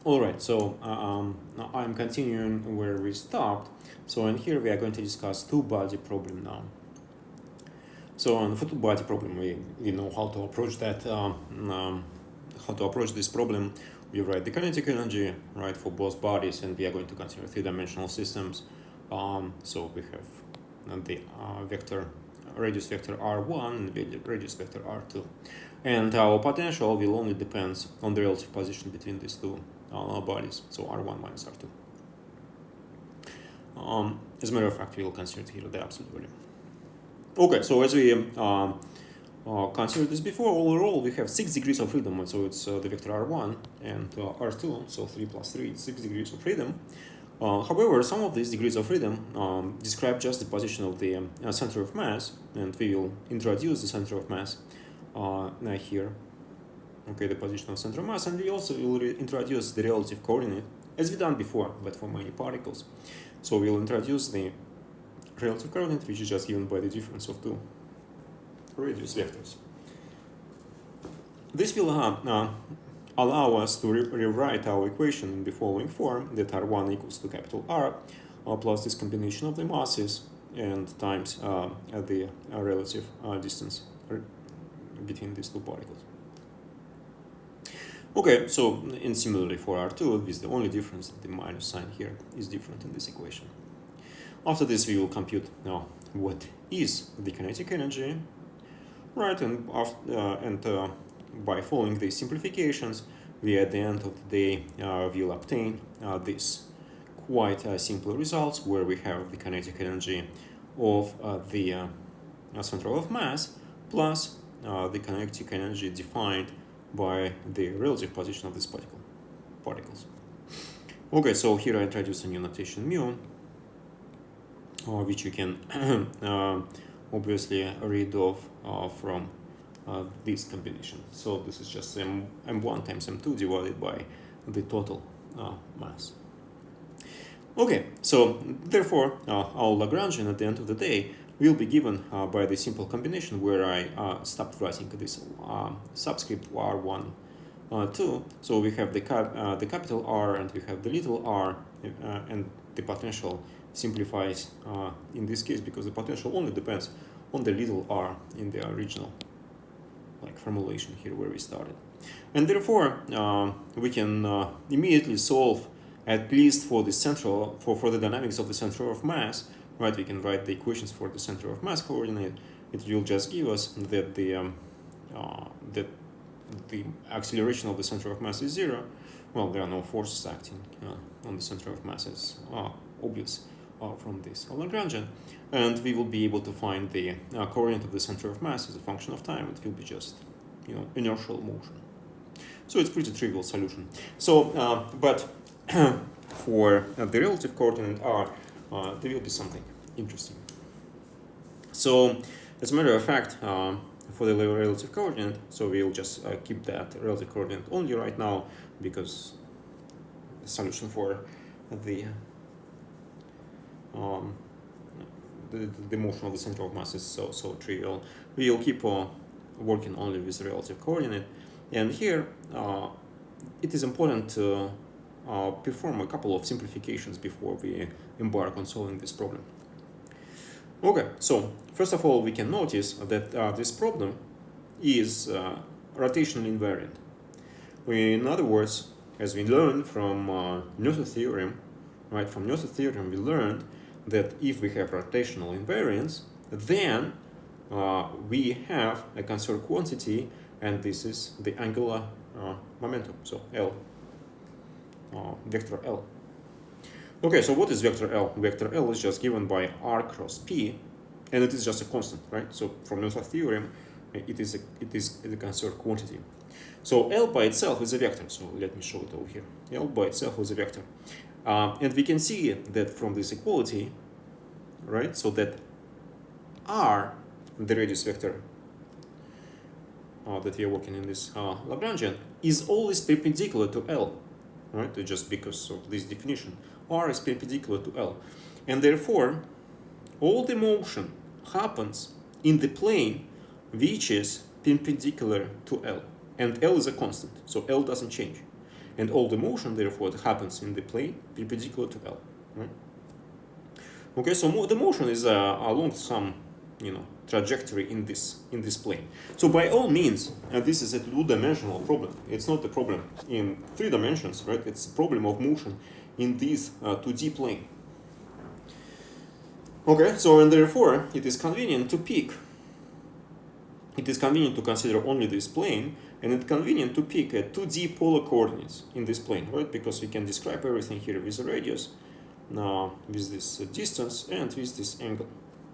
All right, so now I'm continuing where we stopped. So in here we are going to discuss two-body problem now. So on the two-body problem, we know how to approach that. How to approach this problem. We write the kinetic energy, right, for both bodies, and we are going to consider three-dimensional systems. So we have the vector, radius vector r1 and the radius vector r2. And our potential will only depend on the relative position between these two bodies, so r1 minus r2. As a matter of fact, we will consider here the absolute value. Okay, so as we considered this before, overall we have 6 degrees of freedom, so it's the vector r1 and r2, so 3 plus 3 is 6 degrees of freedom. However, some of these degrees of freedom describe just the position of the center of mass, and we will introduce the center of mass here. Okay, the position of center of mass, and we also will introduce the relative coordinate, as we done before, but for many particles. So we'll introduce the relative coordinate, which is just given by the difference of two radius vectors. This will allow us to rewrite our equation in the following form, that r1 equals to capital R plus this combination of the masses and times the relative distance between these two particles. Okay, so and similarly for r2, with the only difference that the minus sign here is different in this equation. After this, we will compute now what is the kinetic energy, right? And by following these simplifications, we at the end of the day will obtain this quite simple results where we have the kinetic energy of the center of mass plus the kinetic energy defined by the relative position of these particles. Okay, so here I introduce a new notation mu, which you can obviously read off from this combination. So this is just m1 times m2 divided by the total mass. Okay, so therefore our Lagrangian at the end of the day will be given by the simple combination where I stopped writing this subscript r1 2. So we have the capital R and we have the little r, and the potential simplifies in this case because the potential only depends on the little r in the original formulation here where we started. And therefore we can immediately solve at least for the central for the dynamics of the center of mass, right? We can write the equations for the center of mass coordinate. It will just give us that the acceleration of the center of mass is 0. Well, there are no forces acting on the center of mass, as obvious from this Lagrangian, and we will be able to find the coordinate of the center of mass as a function of time. It will be just inertial motion. So it's pretty trivial solution. So but for the relative coordinate r, there will be something interesting. So as a matter of fact, for the relative coordinate, so we'll just keep that relative coordinate only right now because the solution for the motion of the center of mass is so trivial. We will keep working only with the relative coordinate, and here it is important to perform a couple of simplifications before we embark on solving this problem. Okay, so first of all, we can notice that this problem is rotationally invariant. In other words, as we learned from Noether theorem, right? From Noether theorem, we learned that if we have rotational invariance, then we have a conserved quantity, and this is the angular momentum, so L, vector L. Okay, so what is vector L? Vector L is just given by r cross p, and it is just a constant, right? So from Noether theorem, it is a conserved quantity. So L by itself is a vector. So let me show it over here. L by itself is a vector, and we can see that from this equality, right? So that r, the radius vector that we are working in this Lagrangian, is always perpendicular to L, right? Just because of this definition, r is perpendicular to L, and therefore all the motion happens in the plane which is perpendicular to L, and L is a constant, so L doesn't change. and all the motion, therefore, that happens in the plane perpendicular to L. Right? Okay, so the motion is along some, trajectory in this plane. So by all means, this is a two-dimensional problem. It's not a problem in 3 dimensions, right? It's a problem of motion in this 2D plane. Okay, so and therefore it is convenient to pick. It is convenient to consider only this plane, and it's convenient to pick a 2D polar coordinates in this plane, right? Because we can describe everything here with a radius, with this distance and with this angle.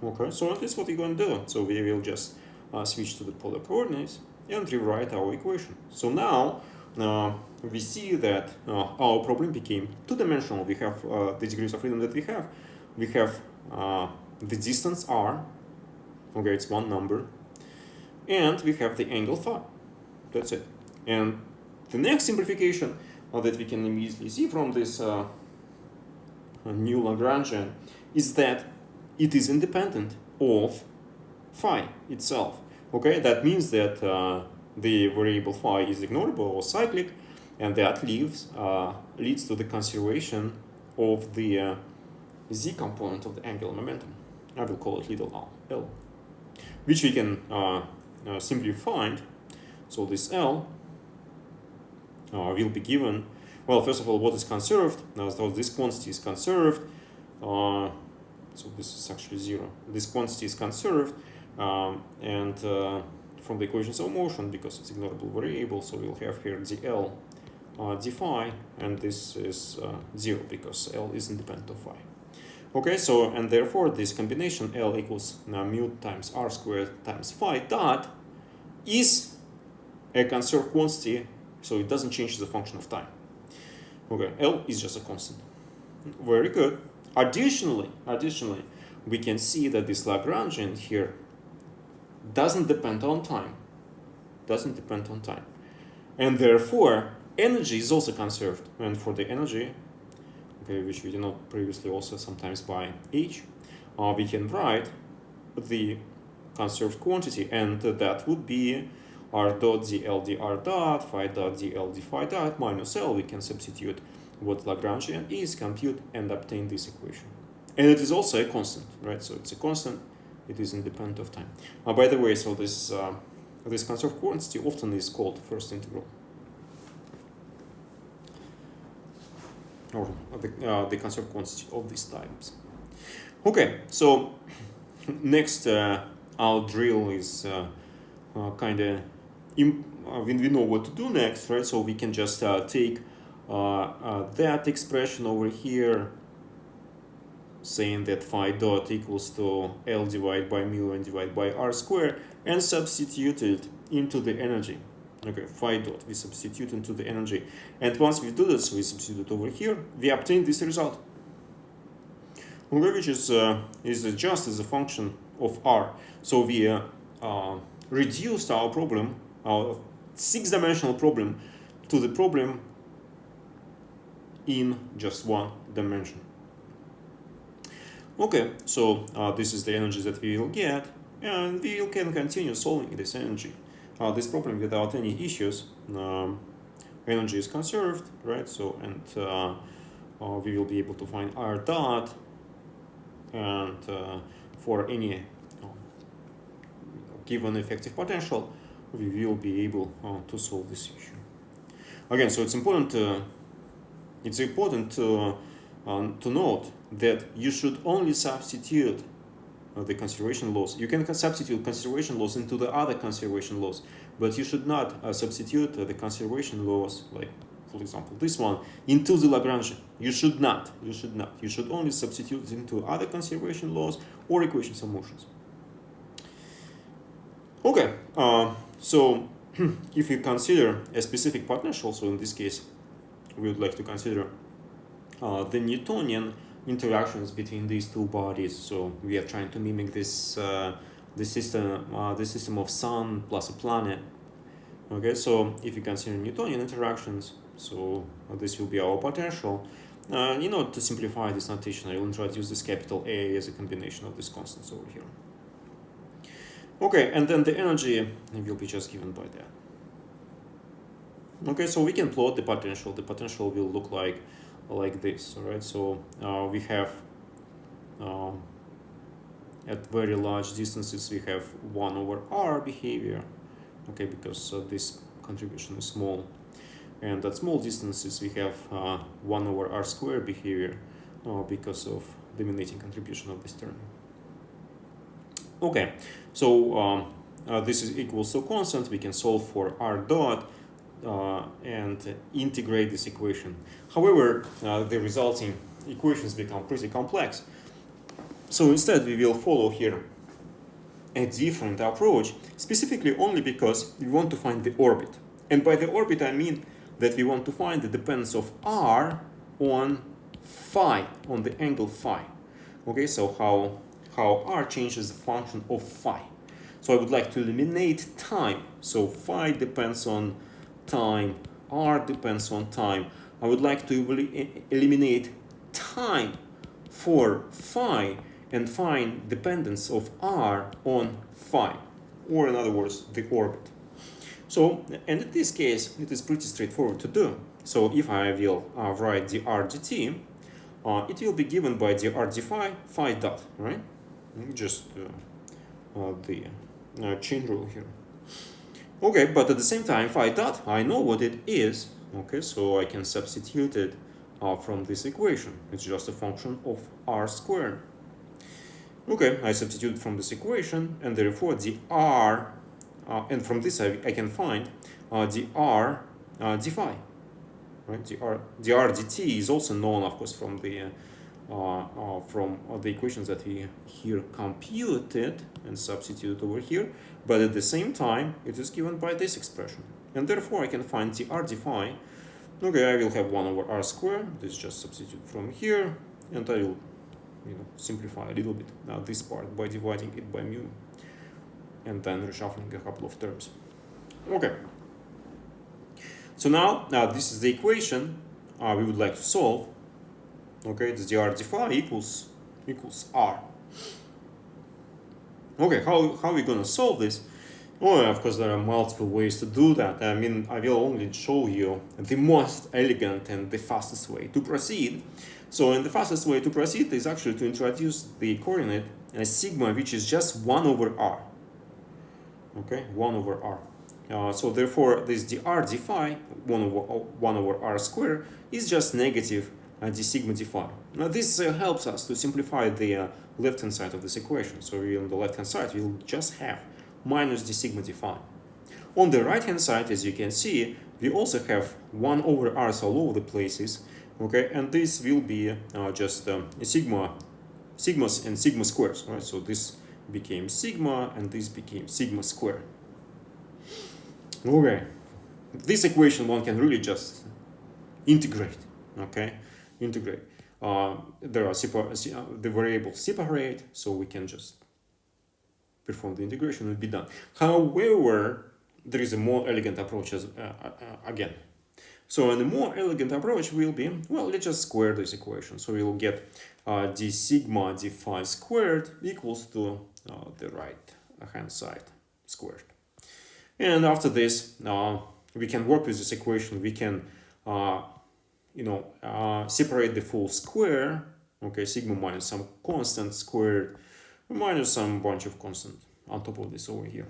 Okay, so that's what we're going to do. So we will just switch to the polar coordinates and rewrite our equation. So now we see that our problem became two-dimensional. We have the degrees of freedom that we have. We have the distance r, okay, it's one number, and we have the angle phi. That's it. And the next simplification that we can immediately see from this new Lagrangian is that it is independent of phi itself. Okay, that means that the variable phi is ignorable or cyclic, and that leads to the conservation of the z component of the angular momentum. I will call it little l, which we can simply find. So this L will be given, well, first of all, what is conserved. So this quantity is conserved. So this is actually 0. This quantity is conserved, and from the equations of motion, because it's ignorable variable, so we'll have here dl d phi, and this is 0 because L is independent of phi. Okay, so and therefore this combination L equals mu times r squared times phi dot is a conserved quantity, so it doesn't change the function of time. Okay, L is just a constant. Very good. Additionally, we can see that this Lagrangian here doesn't depend on time. And therefore, energy is also conserved. And for the energy, okay, which we denote previously also sometimes by H, we can write the conserved quantity, and that would be r dot dl dr dot phi dot dl d phi dot minus L. We can substitute what Lagrangian is, compute, and obtain this equation. And it is also a constant, right? So it's a constant, it is independent of time. By the way, so this conserved quantity often is called first integral, or the conserved quantity of these types. Okay, so next our drill is kind of, when we know what to do next, right? So we can just take that expression over here, saying that phi dot equals to L divided by mu and divided by r squared, and substitute it into the energy. Okay, phi dot, we substitute into the energy. And once we do this, we substitute it over here, we obtain this result. Okay, which is just as a function of r. So we reduced our problem, our 6-dimensional problem, to the problem in just 1 dimension. Okay, so this is the energy that we will get, and we can continue solving this energy, this problem without any issues. Energy is conserved, right? So, and we will be able to find r dot, and for any given effective potential, we will be able to solve this issue. Again, so it's important to note that you should only substitute the conservation laws. You can substitute conservation laws into the other conservation laws, but you should not substitute the conservation laws, like for example this one, into the Lagrangian. You should not. You should only substitute it into other conservation laws or equations of motions. Okay, so if you consider a specific potential, so in this case we would like to consider the Newtonian interactions between these two bodies. So we are trying to mimic this the system of sun plus a planet. Okay, so if you consider Newtonian interactions, so this will be our potential. To simplify this notation, I will introduce this capital A as a combination of these constants over here. Okay, and then the energy will be just given by that. Okay, so we can plot the potential. The potential will look like this, all right? So we have um, at very large distances we have 1 over r behavior, okay, because this contribution is small, and at small distances we have 1 over r squared behavior because of dominating contribution of this term. Okay, so this is equals to constant. We can solve for r dot and integrate this equation. However, the resulting equations become pretty complex. So instead we will follow here a different approach, specifically only because we want to find the orbit. And by the orbit I mean that we want to find the dependence of r on phi, on the angle phi. Okay, so how r changes the function of phi. So I would like to eliminate time. So phi depends on time, r depends on time. I would like to eliminate time for phi and find dependence of r on phi, or in other words, the orbit. So, and in this case, it is pretty straightforward to do. So if I will write dr dt, it will be given by dr d phi dot, right? Just the chain rule here. Okay, but at the same time, phi dot, I know what it is. Okay, so I can substitute it from this equation. It's just a function of r squared. Okay, I substitute from this equation, and therefore the r, and from this I can find the r d phi, right? The r dt is also known, of course, from the equations that we here computed and substitute over here, but at the same time it is given by this expression, and therefore I can find the r d phi. Okay, I will have 1 over r squared. This just substitute from here, and I will simplify a little bit this part by dividing it by mu and then reshuffling a couple of terms. Okay, so now this is the equation we would like to solve. Okay, it's dr d phi equals r. Okay, how are we going to solve this? Well, of course, there are multiple ways to do that. I mean, I will only show you the most elegant and the fastest way to proceed. So, and the fastest way to proceed is actually to introduce the coordinate sigma, which is just 1 over r. Okay, 1 over r. So therefore, this dr d phi, 1 over r squared, is just negative d sigma d phi. Now this helps us to simplify the left-hand side of this equation. So on the left-hand side, we'll just have minus d sigma d phi. On the right-hand side, as you can see, we also have 1 over r's all over the places. Okay, and this will be just sigmas and sigma squares, right? So this became sigma and this became sigma squared. Okay, this equation one can really just integrate. Okay, integrate. There are the variables separate, so we can just perform the integration and be done. However, there is a more elegant approach again. So, and the more elegant approach will be, well, let's just square this equation. So we will get d sigma d phi squared equals to the right hand side squared. And after this, we can work with this equation. We can, separate the full square. Okay, sigma minus some constant squared minus some bunch of constant on top of this over here.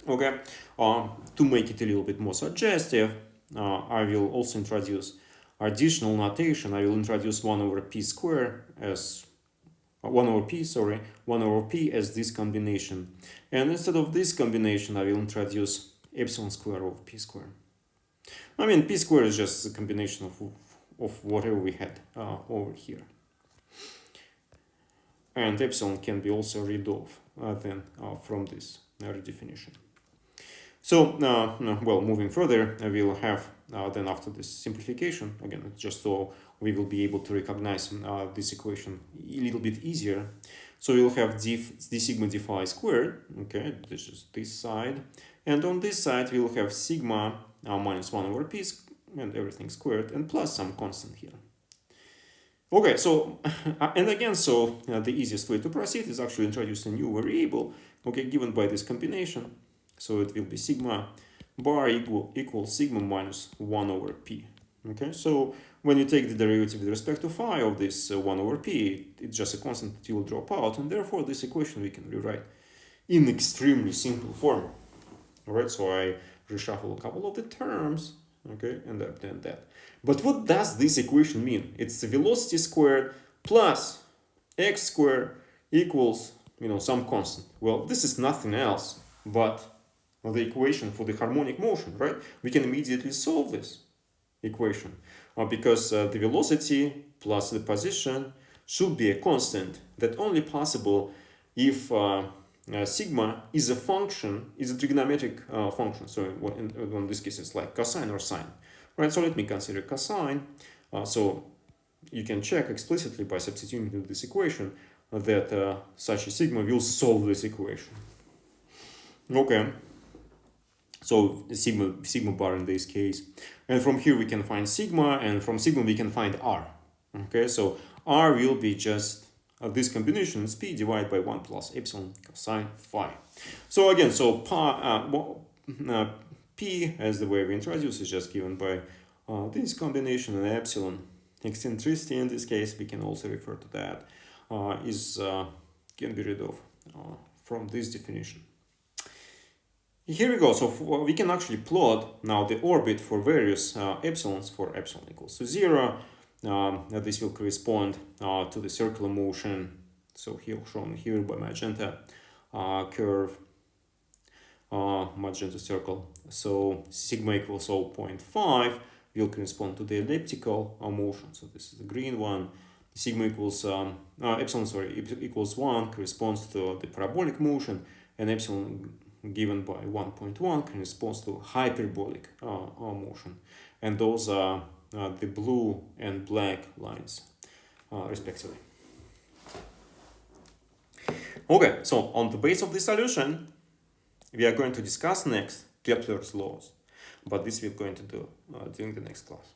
Okay, to make it a little bit more suggestive, I will also introduce additional notation. I will introduce 1 over p squared as 1 over p as this combination. And instead of this combination, I will introduce epsilon square over p squared. I mean, p squared is just a combination of whatever we had over here. And epsilon can be also read off then from this redefinition. So, well, moving further, we will have then after this simplification, again, just so we will be able to recognize this equation a little bit easier. So we'll have d sigma d phi squared, okay, this is this side. And on this side, we'll have sigma minus 1 over p and everything squared and plus some constant here. Okay, so, and again, so the easiest way to proceed is actually introduce a new variable, okay, given by this combination. So it will be sigma bar equals sigma minus 1 over p. Okay, so when you take the derivative with respect to phi of this 1 over p, it's just a constant that will drop out, and therefore this equation we can rewrite in extremely simple form. All right, so I reshuffle a couple of the terms, okay, and then that. But what does this equation mean? It's the velocity squared plus x squared equals, some constant. Well, this is nothing else but the equation for the harmonic motion, right? We can immediately solve this equation because the velocity plus the position should be a constant that only possible if sigma is a function, is a trigonometric function. So in this case, it's like cosine or sine, right? So let me consider cosine. So you can check explicitly by substituting into this equation that such a sigma will solve this equation. Okay. So sigma bar in this case. And from here we can find sigma, and from sigma we can find r. Okay, so r will be just this combination is p divided by 1 plus epsilon cosine phi. So again, so p as the way we introduce is just given by this combination, and epsilon eccentricity in this case, we can also refer to that, can be rid of from this definition. Here we go. So we can actually plot now the orbit for various epsilons for epsilon equals to 0. This will correspond to the circular motion. So here shown here by magenta curve, magenta circle. So sigma equals 0.5 will correspond to the elliptical motion. So this is the green one. Sigma equals equals 1 corresponds to the parabolic motion, and epsilon given by 1.1 corresponds to hyperbolic motion, and those are the blue and black lines respectively. Okay, so on the base of the solution we are going to discuss next Kepler's laws, but this we're going to do during the next class.